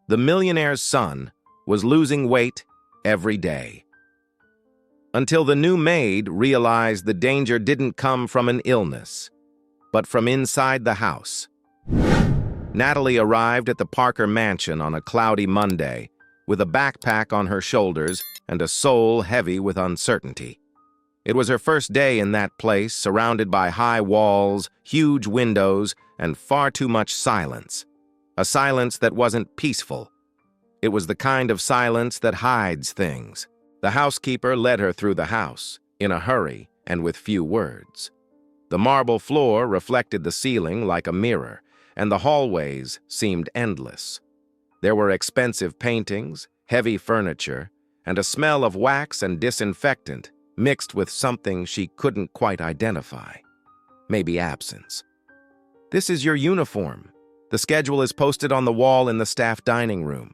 The millionaire's son was losing weight every day. Until the new maid realized the danger didn't come from an illness, but from inside the house. Natalie arrived at the Parker mansion on a cloudy Monday, with a backpack on her shoulders and a soul heavy with uncertainty. It was her first day in that place, surrounded by high walls, huge windows, and far too much silence. A silence that wasn't peaceful. It was the kind of silence that hides things. The housekeeper led her through the house, in a hurry and with few words. The marble floor reflected the ceiling like a mirror, and the hallways seemed endless. There were expensive paintings, heavy furniture, and a smell of wax and disinfectant mixed with something she couldn't quite identify. Maybe absence. "This is your uniform. The schedule is posted on the wall in the staff dining room.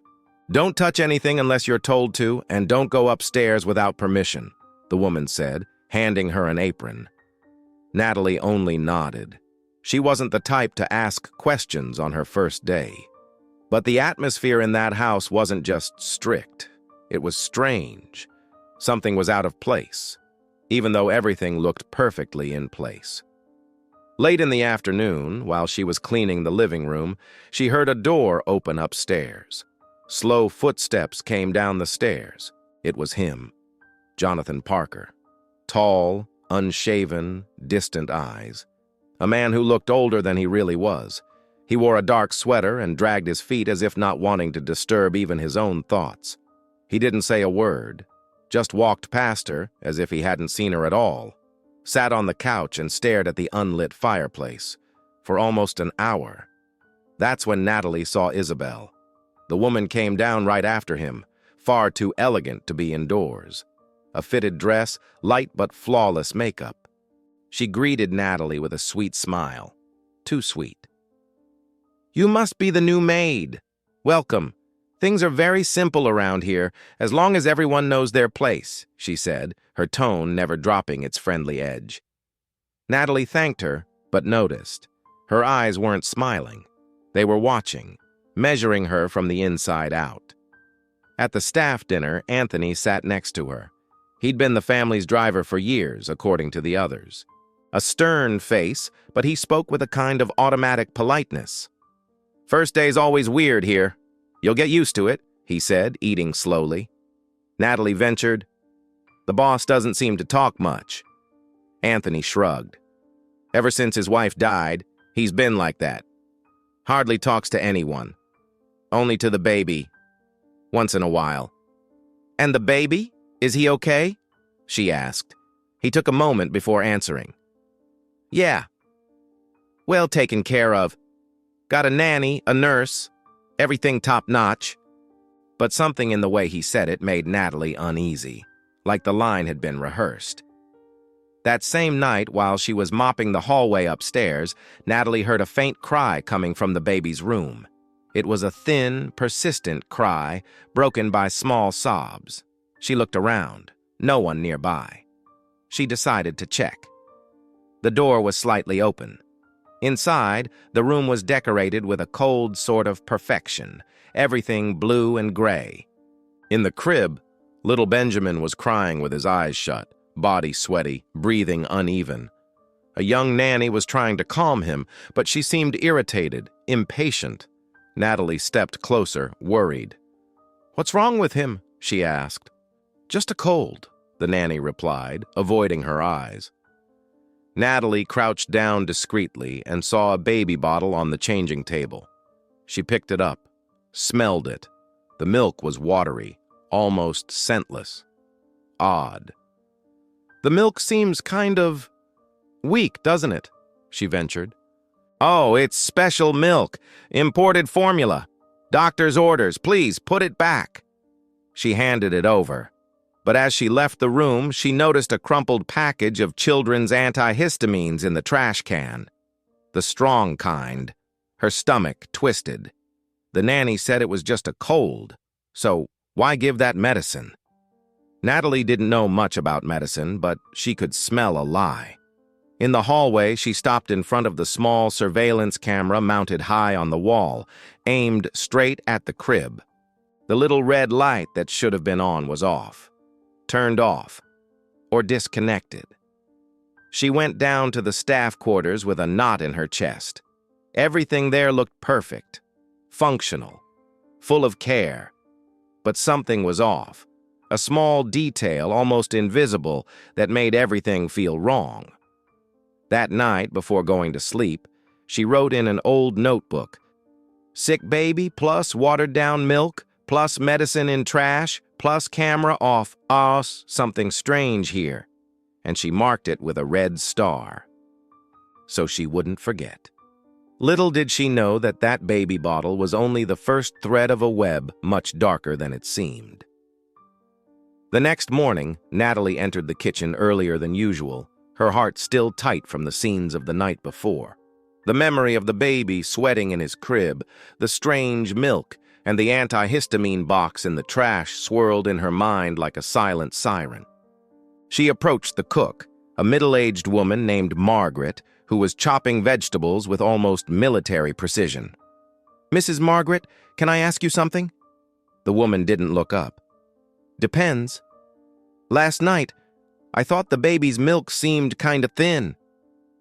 Don't touch anything unless you're told to, and don't go upstairs without permission," the woman said, handing her an apron. Natalie only nodded. She wasn't the type to ask questions on her first day. But the atmosphere in that house wasn't just strict. It was strange. Something was out of place, even though everything looked perfectly in place. Late in the afternoon, while she was cleaning the living room, she heard a door open upstairs. Slow footsteps came down the stairs. It was him, Jonathan Parker. Tall, unshaven, distant eyes. A man who looked older than he really was. He wore a dark sweater and dragged his feet as if not wanting to disturb even his own thoughts. He didn't say a word, just walked past her as if he hadn't seen her at all, sat on the couch and stared at the unlit fireplace for almost an hour. That's when Natalie saw Isabel. The woman came down right after him, far too elegant to be indoors. A fitted dress, light but flawless makeup. She greeted Natalie with a sweet smile. Too sweet. "You must be the new maid. Welcome. Things are very simple around here, as long as everyone knows their place," she said, her tone never dropping its friendly edge. Natalie thanked her, but noticed. Her eyes weren't smiling. They were watching, measuring her from the inside out. At the staff dinner, Anthony sat next to her. He'd been the family's driver for years, according to the others. A stern face, but he spoke with a kind of automatic politeness. "First day's always weird here. You'll get used to it," he said, eating slowly. Natalie ventured, "The boss doesn't seem to talk much." Anthony shrugged. "Ever since his wife died, he's been like that. Hardly talks to anyone. Only to the baby. Once in a while." "And the baby? Is he okay?" she asked. He took a moment before answering. "Yeah. Well taken care of. Got a nanny, a nurse, everything top-notch." But something in the way he said it made Natalie uneasy, like the line had been rehearsed. That same night, while she was mopping the hallway upstairs, Natalie heard a faint cry coming from the baby's room. It was a thin, persistent cry, broken by small sobs. She looked around. No one nearby. She decided to check. The door was slightly open. Inside, the room was decorated with a cold sort of perfection, everything blue and gray. In the crib, little Benjamin was crying with his eyes shut, body sweaty, breathing uneven. A young nanny was trying to calm him, but she seemed irritated, impatient. Natalie stepped closer, worried. "What's wrong with him?" she asked. "Just a cold," the nanny replied, avoiding her eyes. Natalie crouched down discreetly and saw a baby bottle on the changing table. She picked it up, smelled it. The milk was watery, almost scentless. Odd. "The milk seems kind of weak, doesn't it?" she ventured. "Oh, it's special milk, imported formula. Doctor's orders, please put it back." She handed it over. But as she left the room, she noticed a crumpled package of children's antihistamines in the trash can. The strong kind. Her stomach twisted. The nanny said it was just a cold, so why give that medicine? Natalie didn't know much about medicine, but she could smell a lie. In the hallway, she stopped in front of the small surveillance camera mounted high on the wall, aimed straight at the crib. The little red light that should have been on was off, turned off, or disconnected. She went down to the staff quarters with a knot in her chest. Everything there looked perfect, functional, full of care. But something was off, a small detail, almost invisible, that made everything feel wrong. That night, before going to sleep, she wrote in an old notebook, "Sick baby plus watered-down milk plus medicine in trash plus camera off. Something strange here." And she marked it with a red star, so she wouldn't forget. Little did she know that that baby bottle was only the first thread of a web much darker than it seemed. The next morning, Natalie entered the kitchen earlier than usual, her heart still tight from the scenes of the night before. The memory of the baby sweating in his crib, the strange milk, and the antihistamine box in the trash swirled in her mind like a silent siren. She approached the cook, a middle-aged woman named Margaret, who was chopping vegetables with almost military precision. "Mrs. Margaret, can I ask you something?" The woman didn't look up. "Depends. Last night, I thought the baby's milk seemed kinda thin.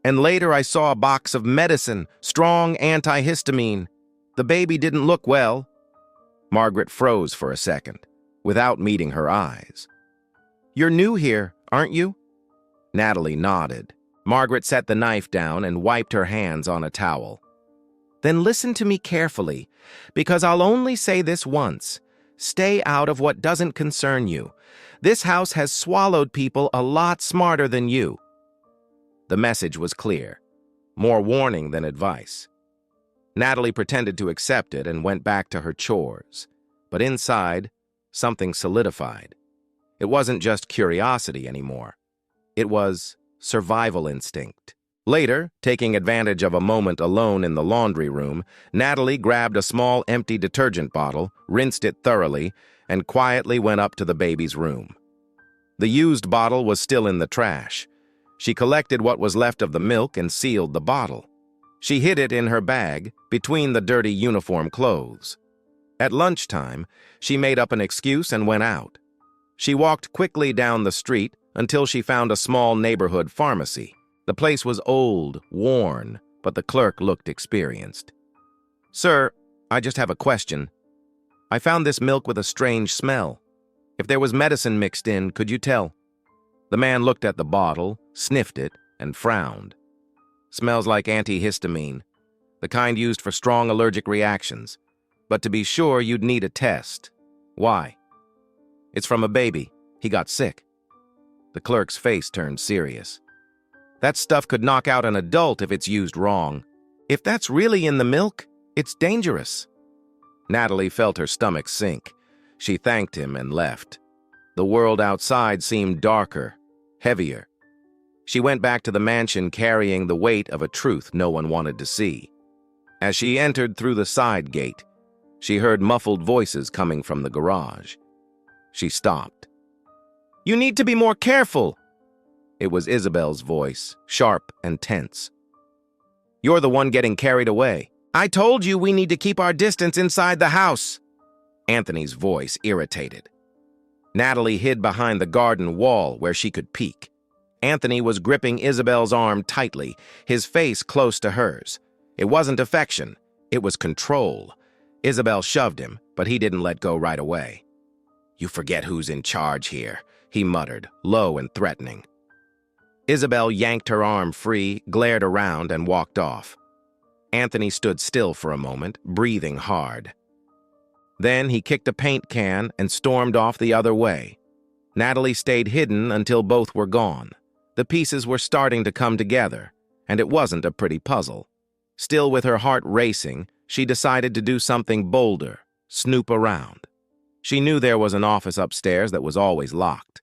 And later I saw a box of medicine, strong antihistamine. The baby didn't look well." Margaret froze for a second, without meeting her eyes. "You're new here, aren't you?" Natalie nodded. Margaret set the knife down and wiped her hands on a towel. "Then listen to me carefully, because I'll only say this once. Stay out of what doesn't concern you. This house has swallowed people a lot smarter than you." The message was clear, more warning than advice. Natalie pretended to accept it and went back to her chores. But inside, something solidified. It wasn't just curiosity anymore. It was survival instinct. Later, taking advantage of a moment alone in the laundry room, Natalie grabbed a small empty detergent bottle, rinsed it thoroughly, and quietly went up to the baby's room. The used bottle was still in the trash. She collected what was left of the milk and sealed the bottle. She hid it in her bag, between the dirty uniform clothes. At lunchtime, she made up an excuse and went out. She walked quickly down the street until she found a small neighborhood pharmacy. The place was old, worn, but the clerk looked experienced. "Sir, I just have a question. I found this milk with a strange smell. If there was medicine mixed in, could you tell?" The man looked at the bottle, sniffed it, and frowned. "Smells like antihistamine, the kind used for strong allergic reactions. But to be sure, you'd need a test." "Why?" "It's from a baby. He got sick." The clerk's face turned serious. "That stuff could knock out an adult if it's used wrong. If that's really in the milk, it's dangerous." Natalie felt her stomach sink. She thanked him and left. The world outside seemed darker, heavier. She went back to the mansion carrying the weight of a truth no one wanted to see. As she entered through the side gate, she heard muffled voices coming from the garage. She stopped. "You need to be more careful." It was Isabel's voice, sharp and tense. "You're the one getting carried away. I told you we need to keep our distance inside the house." Anthony's voice irritated. Natalie hid behind the garden wall where she could peek. Anthony was gripping Isabel's arm tightly, his face close to hers. It wasn't affection, it was control. Isabel shoved him, but he didn't let go right away. "You forget who's in charge here," he muttered, low and threatening. Isabel yanked her arm free, glared around, and walked off. Anthony stood still for a moment, breathing hard. Then he kicked a paint can and stormed off the other way. Natalie stayed hidden until both were gone. The pieces were starting to come together, and it wasn't a pretty puzzle. Still with her heart racing, she decided to do something bolder, snoop around. She knew there was an office upstairs that was always locked.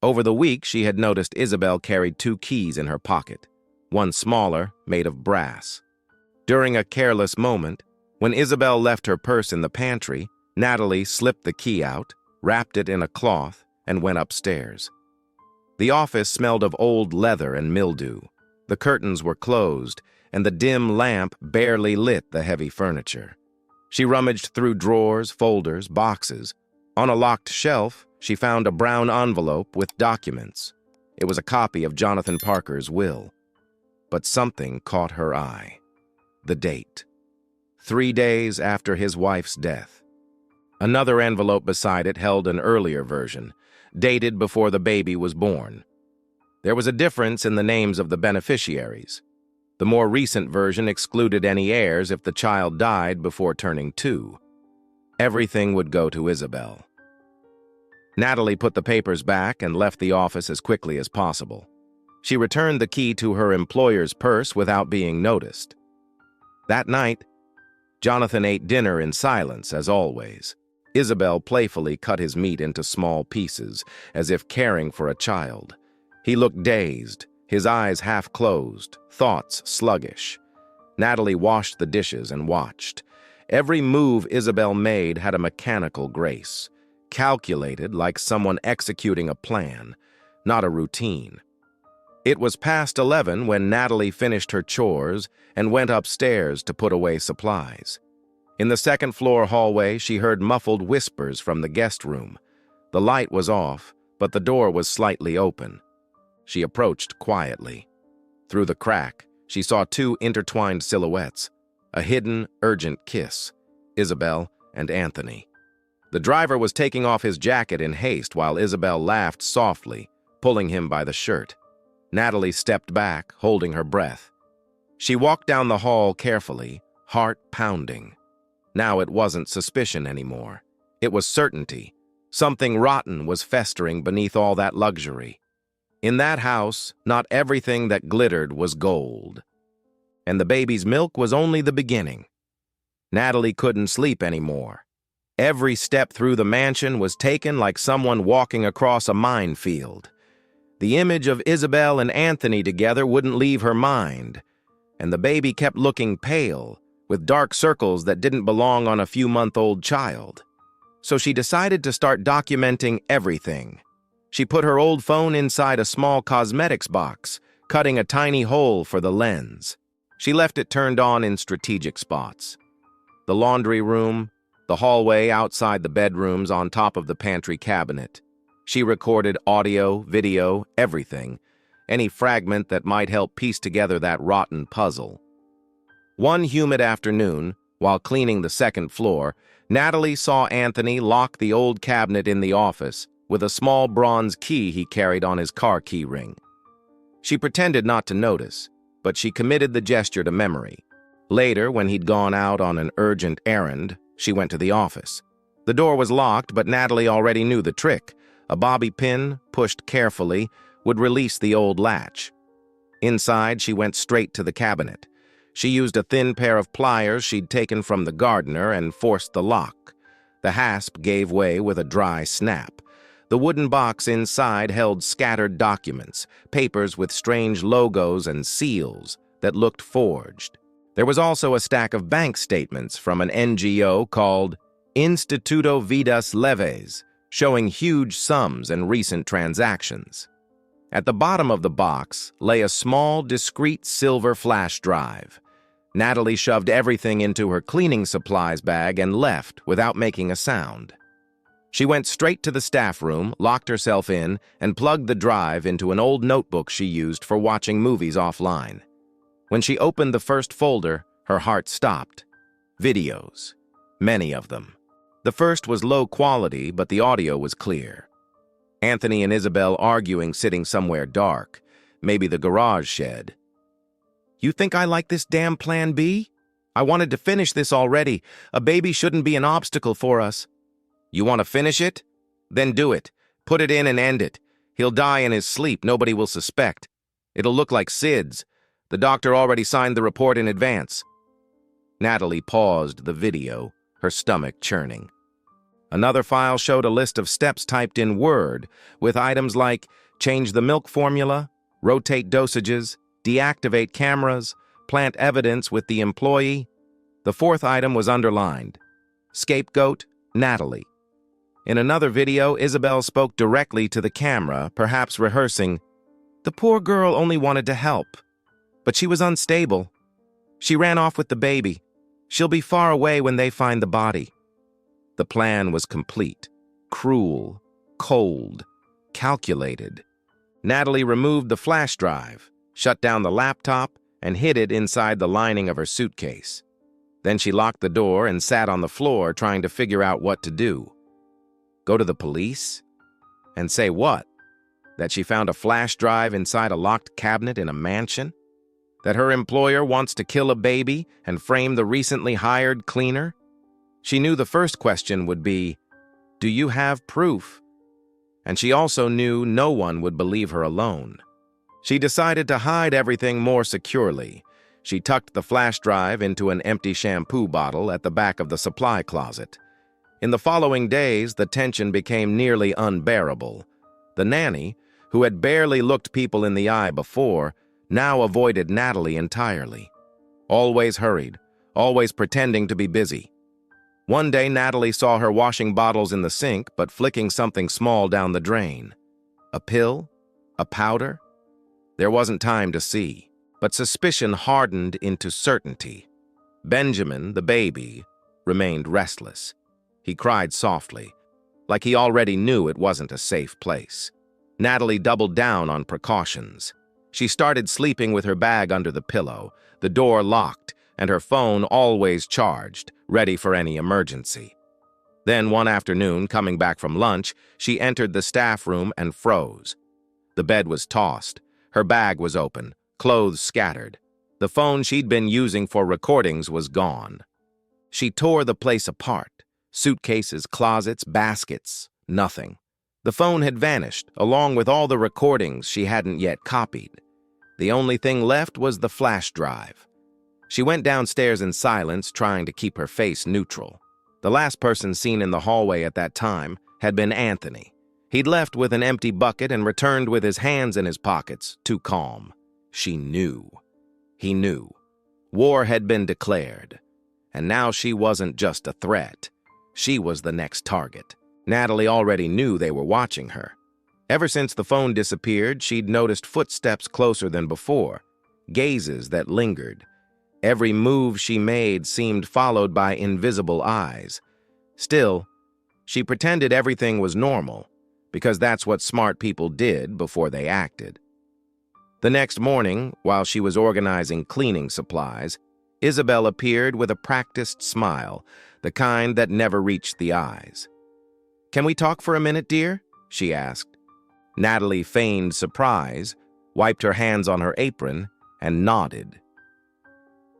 Over the week, she had noticed Isabel carried 2 keys in her pocket, one smaller, made of brass. During a careless moment, when Isabel left her purse in the pantry, Natalie slipped the key out, wrapped it in a cloth, and went upstairs. The office smelled of old leather and mildew. The curtains were closed, and the dim lamp barely lit the heavy furniture. She rummaged through drawers, folders, boxes. On a locked shelf, she found a brown envelope with documents. It was a copy of Jonathan Parker's will. But something caught her eye. The date. 3 days after his wife's death. Another envelope beside it held an earlier version, dated before the baby was born. There was a difference in the names of the beneficiaries. The more recent version excluded any heirs if the child died before turning 2. Everything would go to Isabel. Natalie put the papers back and left the office as quickly as possible. She returned the key to her employer's purse without being noticed. That night, Jonathan ate dinner in silence, as always. Isabel playfully cut his meat into small pieces, as if caring for a child. He looked dazed, his eyes half closed, thoughts sluggish. Natalie washed the dishes and watched. Every move Isabel made had a mechanical grace, calculated like someone executing a plan, not a routine. It was past 11 when Natalie finished her chores and went upstairs to put away supplies. In the second-floor hallway, she heard muffled whispers from the guest room. The light was off, but the door was slightly open. She approached quietly. Through the crack, she saw 2 intertwined silhouettes, a hidden, urgent kiss, Isabel and Anthony. The driver was taking off his jacket in haste while Isabel laughed softly, pulling him by the shirt. Natalie stepped back, holding her breath. She walked down the hall carefully, heart pounding. Now it wasn't suspicion anymore. It was certainty. Something rotten was festering beneath all that luxury. In that house, not everything that glittered was gold. And the baby's milk was only the beginning. Natalie couldn't sleep anymore. Every step through the mansion was taken like someone walking across a minefield. The image of Isabel and Anthony together wouldn't leave her mind, and the baby kept looking pale, with dark circles that didn't belong on a few-month-old child. So she decided to start documenting everything. She put her old phone inside a small cosmetics box, cutting a tiny hole for the lens. She left it turned on in strategic spots. The laundry room, the hallway outside the bedrooms on top of the pantry cabinet. She recorded audio, video, everything, any fragment that might help piece together that rotten puzzle. One humid afternoon, while cleaning the second floor, Natalie saw Anthony lock the old cabinet in the office with a small bronze key he carried on his car key ring. She pretended not to notice, but she committed the gesture to memory. Later, when he'd gone out on an urgent errand, she went to the office. The door was locked, but Natalie already knew the trick. A bobby pin, pushed carefully, would release the old latch. Inside, she went straight to the cabinet. She used a thin pair of pliers she'd taken from the gardener and forced the lock. The hasp gave way with a dry snap. The wooden box inside held scattered documents, papers with strange logos and seals that looked forged. There was also a stack of bank statements from an NGO called Instituto Vidas Leves, showing huge sums and recent transactions. At the bottom of the box lay a small, discreet silver flash drive. Natalie shoved everything into her cleaning supplies bag and left without making a sound. She went straight to the staff room, locked herself in, and plugged the drive into an old notebook she used for watching movies offline. When she opened the first folder, her heart stopped. Videos. Many of them. The first was low quality, but the audio was clear. Anthony and Isabel arguing sitting somewhere dark, maybe the garage shed. "You think I like this damn plan B? I wanted to finish this already. A baby shouldn't be an obstacle for us." "You want to finish it? Then do it. Put it in and end it. He'll die in his sleep. Nobody will suspect. It'll look like SIDS. The doctor already signed the report in advance." Natalie paused the video, her stomach churning. Another file showed a list of steps typed in Word, with items like change the milk formula, rotate dosages, deactivate cameras, plant evidence with the employee. The fourth item was underlined. Scapegoat, Natalie. In another video, Isabel spoke directly to the camera, perhaps rehearsing, "The poor girl only wanted to help." But she was unstable. She ran off with the baby. She'll be far away when they find the body. The plan was complete, cruel, cold, calculated. Natalie removed the flash drive, shut down the laptop, and hid it inside the lining of her suitcase. Then she locked the door and sat on the floor trying to figure out what to do. Go to the police? And say what? That she found a flash drive inside a locked cabinet in a mansion? That her employer wants to kill a baby and frame the recently hired cleaner? She knew the first question would be, do you have proof? And she also knew no one would believe her alone. She decided to hide everything more securely. She tucked the flash drive into an empty shampoo bottle at the back of the supply closet. In the following days, the tension became nearly unbearable. The nanny, who had barely looked people in the eye before, now avoided Natalie entirely. Always hurried, always pretending to be busy. One day, Natalie saw her washing bottles in the sink but flicking something small down the drain. A pill? A powder? There wasn't time to see, but suspicion hardened into certainty. Benjamin, the baby, remained restless. He cried softly, like he already knew it wasn't a safe place. Natalie doubled down on precautions. She started sleeping with her bag under the pillow, the door locked, and her phone always charged, ready for any emergency. Then one afternoon, coming back from lunch, she entered the staff room and froze. The bed was tossed. Her bag was open, clothes scattered. The phone she'd been using for recordings was gone. She tore the place apart. Suitcases, closets, baskets, nothing. The phone had vanished, along with all the recordings she hadn't yet copied. The only thing left was the flash drive. She went downstairs in silence, trying to keep her face neutral. The last person seen in the hallway at that time had been Anthony. He'd left with an empty bucket and returned with his hands in his pockets, too calm. She knew. He knew. War had been declared. And now she wasn't just a threat. She was the next target. Natalie already knew they were watching her. Ever since the phone disappeared, she'd noticed footsteps closer than before, gazes that lingered. Every move she made seemed followed by invisible eyes. Still, she pretended everything was normal, because that's what smart people did before they acted. The next morning, while she was organizing cleaning supplies, Isabel appeared with a practiced smile, the kind that never reached the eyes. "Can we talk for a minute, dear?" she asked. Natalie feigned surprise, wiped her hands on her apron, and nodded.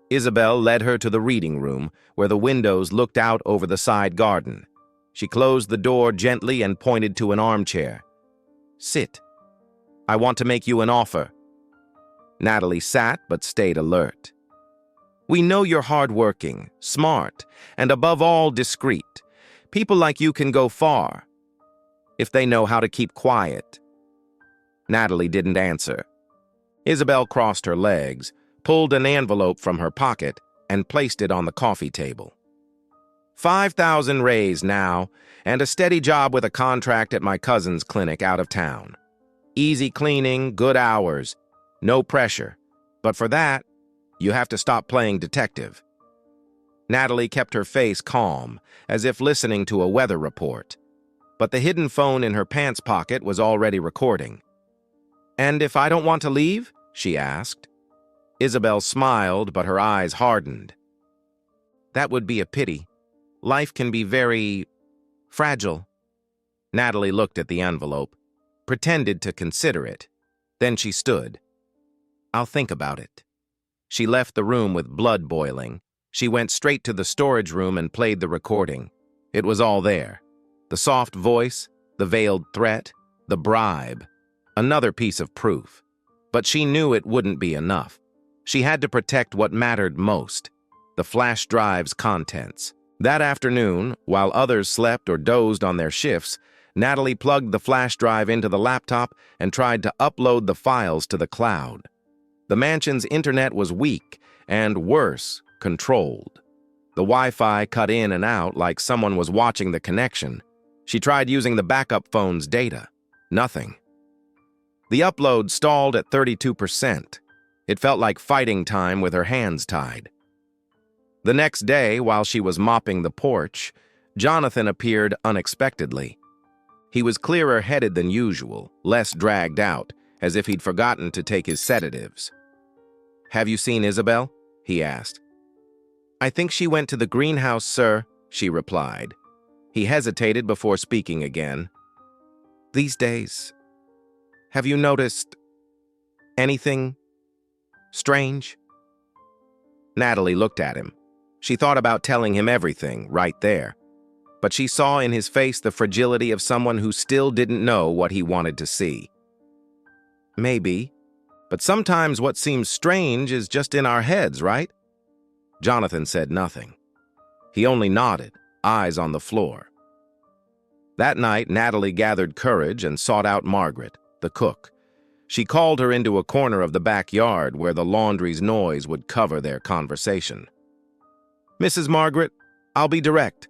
Isabel led her to the reading room, where the windows looked out over the side garden. She closed the door gently and pointed to an armchair. "Sit. I want to make you an offer." Natalie sat but stayed alert. "We know you're hardworking, smart, and above all discreet. People like you can go far, if they know how to keep quiet." Natalie didn't answer. Isabel crossed her legs, pulled an envelope from her pocket, and placed it on the coffee table. 5,000 raised now, and a steady job with a contract at my cousin's clinic out of town. Easy cleaning, good hours, no pressure. But for that, you have to stop playing detective. Natalie kept her face calm, as if listening to a weather report. But the hidden phone in her pants pocket was already recording. "And if I don't want to leave?" she asked. Isabel smiled, but her eyes hardened. "That would be a pity. Life can be very fragile." Natalie looked at the envelope, pretended to consider it. Then she stood. "I'll think about it." She left the room with blood boiling. She went straight to the storage room and played the recording. It was all there. The soft voice, the veiled threat, the bribe. Another piece of proof. But she knew it wouldn't be enough. She had to protect what mattered most, the flash drive's contents. That afternoon, while others slept or dozed on their shifts, Natalie plugged the flash drive into the laptop and tried to upload the files to the cloud. The mansion's internet was weak and, worse, controlled. The Wi-Fi cut in and out like someone was watching the connection. She tried using the backup phone's data. Nothing. The upload stalled at 32%. It felt like fighting time with her hands tied. The next day, while she was mopping the porch, Jonathan appeared unexpectedly. He was clearer-headed than usual, less dragged out, as if he'd forgotten to take his sedatives. "Have you seen Isabel?" he asked. "I think she went to the greenhouse, sir," she replied. He hesitated before speaking again. "These days, have you noticed anything strange?" Natalie looked at him. She thought about telling him everything right there, but she saw in his face the fragility of someone who still didn't know what he wanted to see. "Maybe, but sometimes what seems strange is just in our heads, right?" Jonathan said nothing. He only nodded, eyes on the floor. That night, Natalie gathered courage and sought out Margaret, the cook. She called her into a corner of the backyard where the laundry's noise would cover their conversation. "Mrs. Margaret, I'll be direct.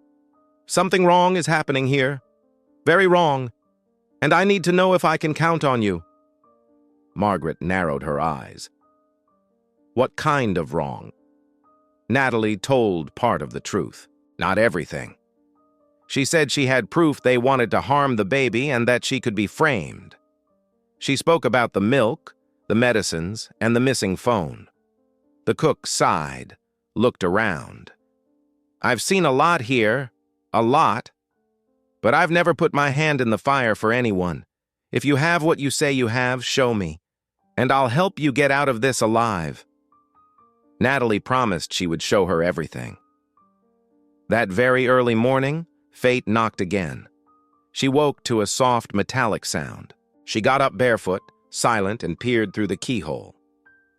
Something wrong is happening here. Very wrong. And I need to know if I can count on you." Margaret narrowed her eyes. "What kind of wrong?" Natalie told part of the truth, not everything. She said she had proof they wanted to harm the baby and that she could be framed. She spoke about the milk, the medicines, and the missing phone. The cook sighed, looked around. "I've seen a lot here, a lot. But I've never put my hand in the fire for anyone. If you have what you say you have, show me, and I'll help you get out of this alive." Natalie promised she would show her everything. That very early morning, fate knocked again. She woke to a soft metallic sound. She got up barefoot, silent, and peered through the keyhole.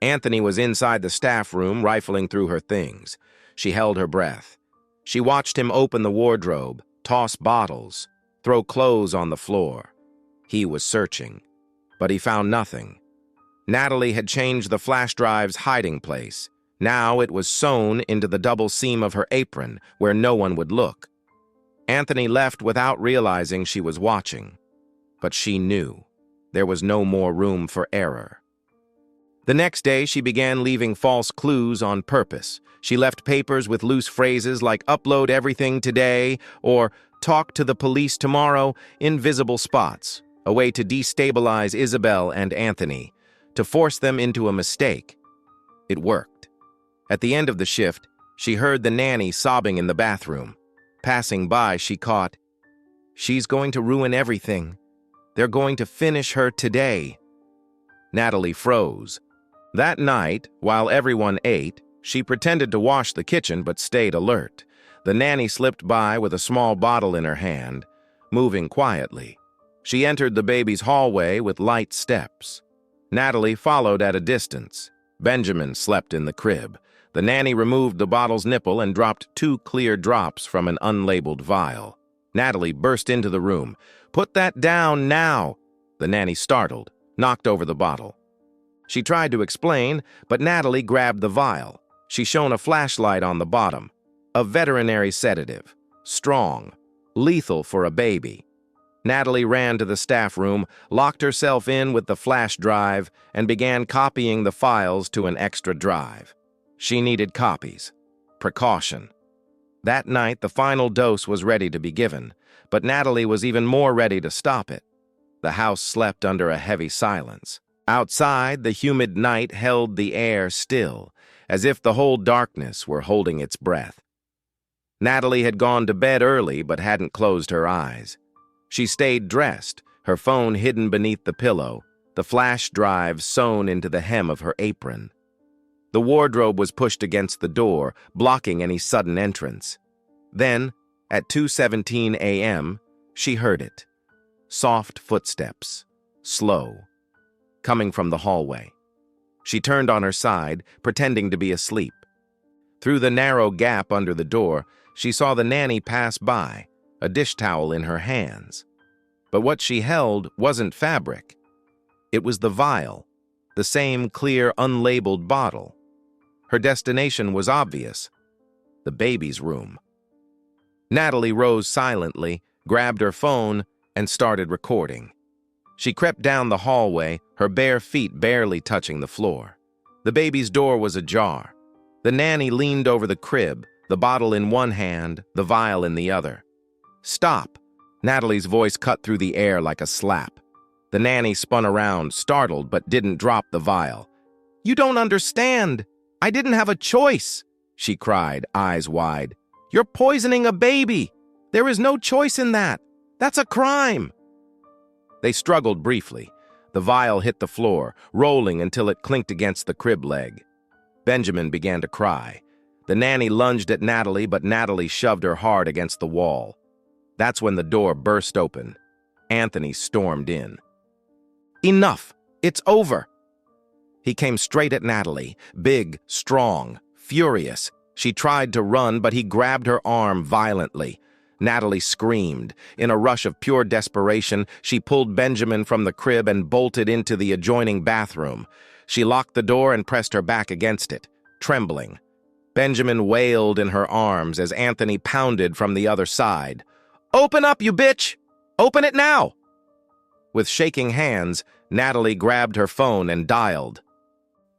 Anthony was inside the staff room, rifling through her things. She held her breath. She watched him open the wardrobe, toss bottles, throw clothes on the floor. He was searching, but he found nothing. Natalie had changed the flash drive's hiding place. Now it was sewn into the double seam of her apron, where no one would look. Anthony left without realizing she was watching. But she knew. There was no more room for error. The next day, she began leaving false clues on purpose. She left papers with loose phrases like "upload everything today" or "talk to the police tomorrow" in visible spots, a way to destabilize Isabel and Anthony, to force them into a mistake. It worked. At the end of the shift, she heard the nanny sobbing in the bathroom. Passing by, she caught, "She's going to ruin everything. They're going to finish her today." Natalie froze. That night, while everyone ate, she pretended to wash the kitchen but stayed alert. The nanny slipped by with a small bottle in her hand, moving quietly. She entered the baby's hallway with light steps. Natalie followed at a distance. Benjamin slept in the crib. The nanny removed the bottle's nipple and dropped 2 clear drops from an unlabeled vial. Natalie burst into the room. "Put that down now!" The nanny, startled, knocked over the bottle. She tried to explain, but Natalie grabbed the vial. She shone a flashlight on the bottom. A veterinary sedative. Strong. Lethal for a baby. Natalie ran to the staff room, locked herself in with the flash drive, and began copying the files to an extra drive. She needed copies. Precaution. That night, the final dose was ready to be given, but Natalie was even more ready to stop it. The house slept under a heavy silence. Outside, the humid night held the air still, as if the whole darkness were holding its breath. Natalie had gone to bed early but hadn't closed her eyes. She stayed dressed, her phone hidden beneath the pillow, the flash drive sewn into the hem of her apron. The wardrobe was pushed against the door, blocking any sudden entrance. Then, at 2:17 a.m., she heard it. Soft footsteps, slow, coming from the hallway. She turned on her side, pretending to be asleep. Through the narrow gap under the door, she saw the nanny pass by, a dish towel in her hands. But what she held wasn't fabric. It was the vial, the same clear, unlabeled bottle. Her destination was obvious: the baby's room. Natalie rose silently, grabbed her phone, and started recording. She crept down the hallway, her bare feet barely touching the floor. The baby's door was ajar. The nanny leaned over the crib, the bottle in one hand, the vial in the other. "Stop!" Natalie's voice cut through the air like a slap. The nanny spun around, startled, but didn't drop the vial. "You don't understand! I didn't have a choice!" she cried, eyes wide. "You're poisoning a baby! There is no choice in that! That's a crime!" They struggled briefly. The vial hit the floor, rolling until it clinked against the crib leg. Benjamin began to cry. The nanny lunged at Natalie, but Natalie shoved her hard against the wall. That's when the door burst open. Anthony stormed in. "Enough! It's over!" He came straight at Natalie, big, strong, furious. She tried to run, but he grabbed her arm violently. Natalie screamed. In a rush of pure desperation, she pulled Benjamin from the crib and bolted into the adjoining bathroom. She locked the door and pressed her back against it, trembling. Benjamin wailed in her arms as Anthony pounded from the other side. "Open up, you bitch! Open it now!" With shaking hands, Natalie grabbed her phone and dialed.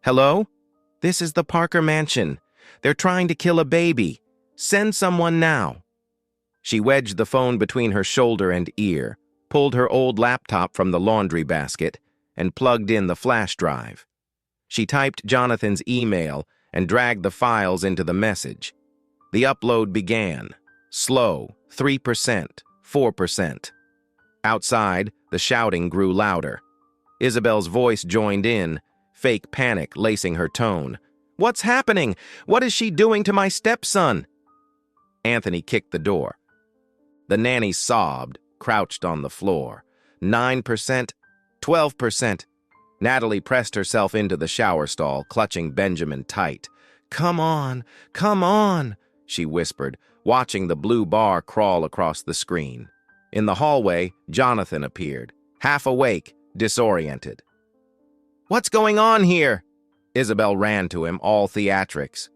"Hello? This is the Parker Mansion. They're trying to kill a baby. Send someone now." She wedged the phone between her shoulder and ear, pulled her old laptop from the laundry basket, and plugged in the flash drive. She typed Jonathan's email and dragged the files into the message. The upload began. Slow, 3%, 4%. Outside, the shouting grew louder. Isabel's voice joined in, fake panic lacing her tone. "What's happening? What is she doing to my stepson?" Anthony kicked the door. The nanny sobbed, crouched on the floor. 9%, 12%. Natalie pressed herself into the shower stall, clutching Benjamin tight. Come on," she whispered, watching the blue bar crawl across the screen. In the hallway, Jonathan appeared, half awake, disoriented. "What's going on here?" Isabel ran to him, all theatrics.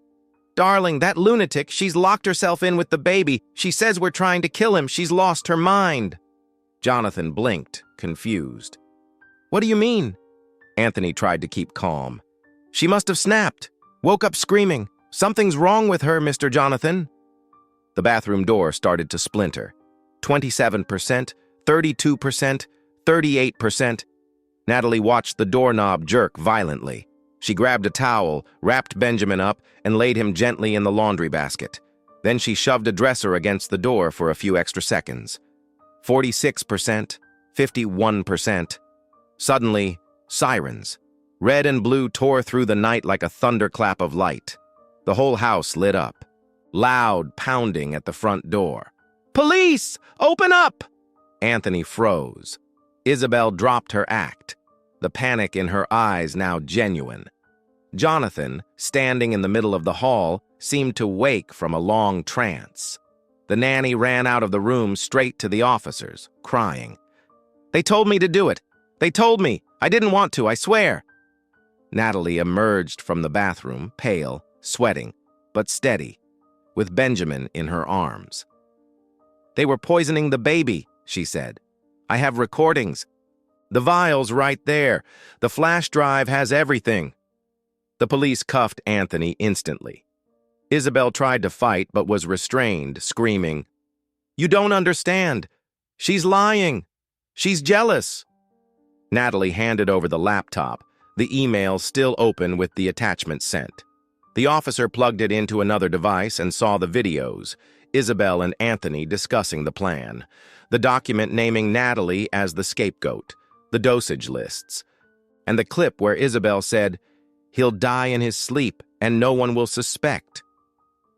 "Darling, that lunatic, she's locked herself in with the baby. She says we're trying to kill him. She's lost her mind." Jonathan blinked, confused. "What do you mean?" Anthony tried to keep calm. "She must have snapped. Woke up screaming. Something's wrong with her, Mr. Jonathan." The bathroom door started to splinter. 27%, 32%, 38%. Natalie watched the doorknob jerk violently. She grabbed a towel, wrapped Benjamin up, and laid him gently in the laundry basket. Then she shoved a dresser against the door for a few extra seconds. 46%, 51%. Suddenly, sirens. Red and blue tore through the night like a thunderclap of light. The whole house lit up. Loud pounding at the front door. "Police! Open up!" Anthony froze. Isabel dropped her act, the panic in her eyes now genuine. Jonathan, standing in the middle of the hall, seemed to wake from a long trance. The nanny ran out of the room straight to the officers, crying. "They told me to do it. They told me. I didn't want to, I swear." Natalie emerged from the bathroom, pale, sweating, but steady, with Benjamin in her arms. "They were poisoning the baby," she said. "I have recordings. The vial's right there. The flash drive has everything." The police cuffed Anthony instantly. Isabel tried to fight but was restrained, screaming, "You don't understand. She's lying. She's jealous." Natalie handed over the laptop, the email still open with the attachment sent. The officer plugged it into another device and saw the videos, Isabel and Anthony discussing the plan, the document naming Natalie as the scapegoat, the dosage lists, and the clip where Isabel said, "He'll die in his sleep and no one will suspect."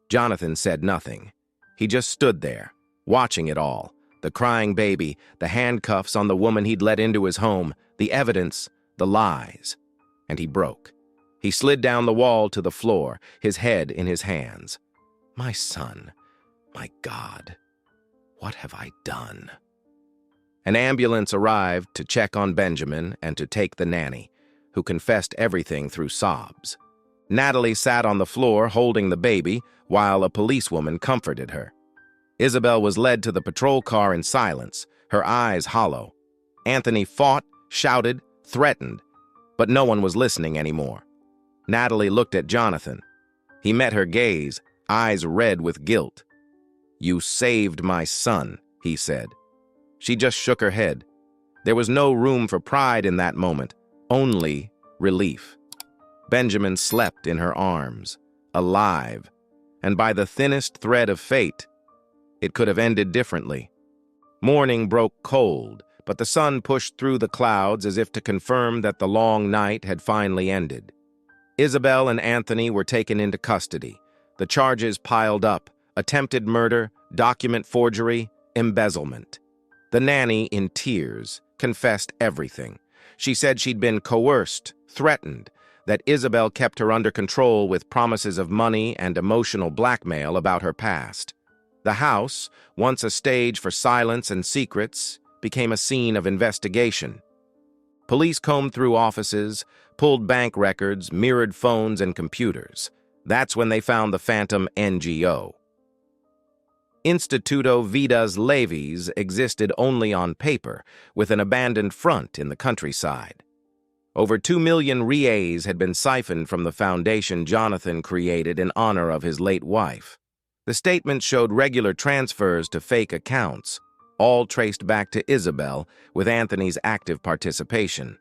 Jonathan said nothing. He just stood there, watching it all, the crying baby, the handcuffs on the woman he'd let into his home, the evidence, the lies. And he broke. He slid down the wall to the floor, his head in his hands. My son, my God, what have I done? An ambulance arrived to check on Benjamin and to take the nanny, who confessed everything through sobs. Natalie sat on the floor holding the baby while a policewoman comforted her. Isabel was led to the patrol car in silence, her eyes hollow. Anthony fought, shouted, threatened, but no one was listening anymore. Natalie looked at Jonathan. He met her gaze, eyes red with guilt. "You saved my son," he said. She just shook her head. There was no room for pride in that moment, only relief. Benjamin slept in her arms, alive, and by the thinnest thread of fate, it could have ended differently. Morning broke cold, but the sun pushed through the clouds as if to confirm that the long night had finally ended. Isabel and Anthony were taken into custody. The charges piled up: attempted murder, document forgery, embezzlement. The nanny, in tears, confessed everything. She said she'd been coerced, threatened, that Isabel kept her under control with promises of money and emotional blackmail about her past. The house, once a stage for silence and secrets, became a scene of investigation. Police combed through offices, pulled bank records, mirrored phones and computers. That's when they found the phantom NGO. Instituto Vidas Levis existed only on paper, with an abandoned front in the countryside. Over 2 million reais had been siphoned from the foundation Jonathan created in honor of his late wife. The statement showed regular transfers to fake accounts, all traced back to Isabel, with Anthony's active participation.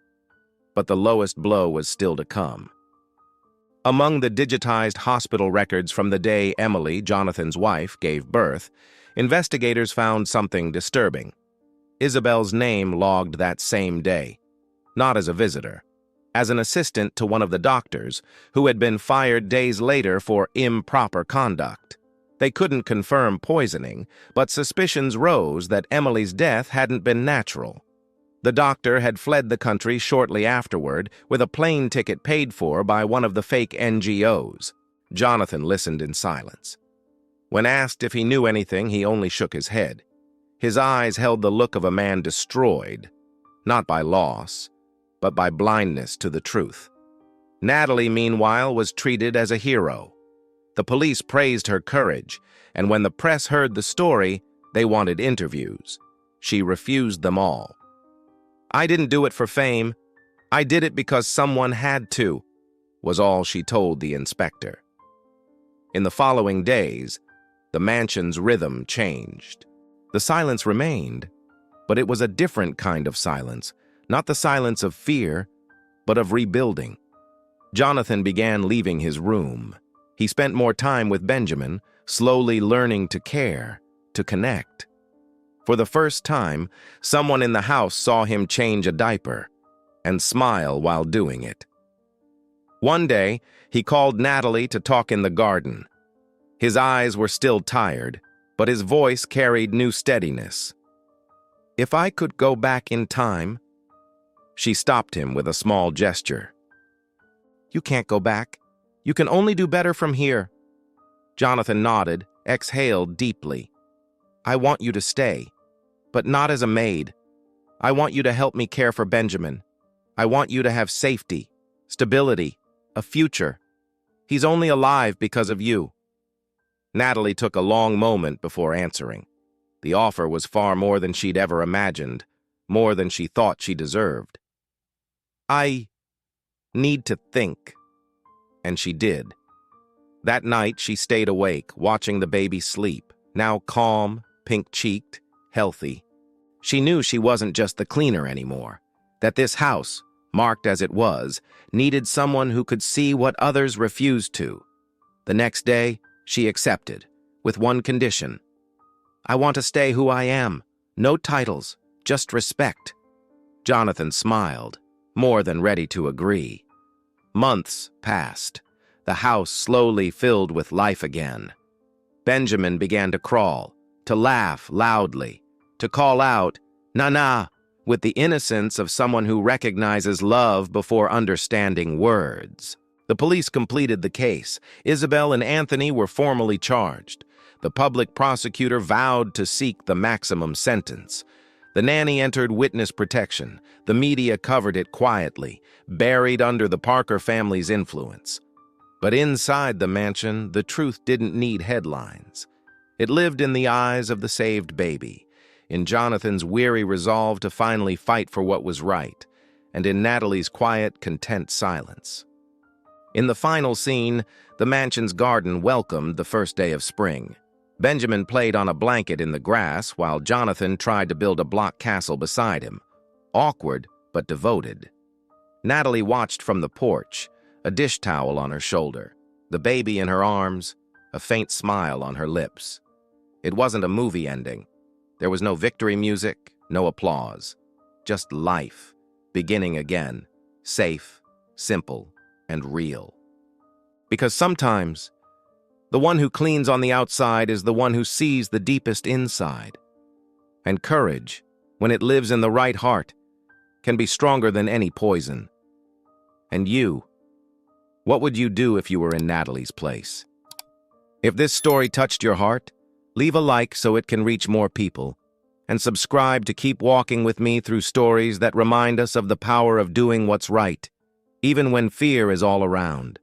But the lowest blow was still to come. Among the digitized hospital records from the day Emily, Jonathan's wife, gave birth, investigators found something disturbing. Isabel's name logged that same day, not as a visitor, as an assistant to one of the doctors who had been fired days later for improper conduct. They couldn't confirm poisoning, but suspicions rose that Emily's death hadn't been natural. The doctor had fled the country shortly afterward with a plane ticket paid for by one of the fake NGOs. Jonathan listened in silence. When asked if he knew anything, he only shook his head. His eyes held the look of a man destroyed, not by loss, but by blindness to the truth. Natalie, meanwhile, was treated as a hero. The police praised her courage, and when the press heard the story, they wanted interviews. She refused them all. "I didn't do it for fame. I did it because someone had to," was all she told the inspector. In the following days, the mansion's rhythm changed. The silence remained, but it was a different kind of silence, not the silence of fear, but of rebuilding. Jonathan began leaving his room. He spent more time with Benjamin, slowly learning to care, to connect. For the first time, someone in the house saw him change a diaper and smile while doing it. One day, he called Natalie to talk in the garden. His eyes were still tired, but his voice carried new steadiness. "If I could go back in time..." She stopped him with a small gesture. "You can't go back. You can only do better from here." Jonathan nodded, exhaled deeply. "I want you to stay, but not as a maid. I want you to help me care for Benjamin. I want you to have safety, stability, a future. He's only alive because of you." Natalie took a long moment before answering. The offer was far more than she'd ever imagined, more than she thought she deserved. "I need to think." And she did. That night, she stayed awake, watching the baby sleep, now calm, pink-cheeked, healthy. She knew she wasn't just the cleaner anymore, that this house, marked as it was, needed someone who could see what others refused to. The next day, she accepted, with one condition. "I want to stay who I am. No titles, just respect." Jonathan smiled, more than ready to agree. Months passed. The house slowly filled with life again. Benjamin began to crawl, to laugh loudly, to call out, "Nana," with the innocence of someone who recognizes love before understanding words. The police completed the case. Isabel and Anthony were formally charged. The public prosecutor vowed to seek the maximum sentence. The nanny entered witness protection. The media covered it quietly, buried under the Parker family's influence. But inside the mansion, the truth didn't need headlines. It lived in the eyes of the saved baby, in Jonathan's weary resolve to finally fight for what was right, and in Natalie's quiet, content silence. In the final scene, the mansion's garden welcomed the first day of spring. Benjamin played on a blanket in the grass while Jonathan tried to build a block castle beside him. Awkward, but devoted. Natalie watched from the porch, a dish towel on her shoulder, the baby in her arms, a faint smile on her lips. It wasn't a movie ending. There was no victory music, no applause. Just life, beginning again, safe, simple, and real. Because sometimes, the one who cleans on the outside is the one who sees the deepest inside. And courage, when it lives in the right heart, can be stronger than any poison. And you, what would you do if you were in Natalie's place? If this story touched your heart, leave a like so it can reach more people, and subscribe to keep walking with me through stories that remind us of the power of doing what's right, even when fear is all around.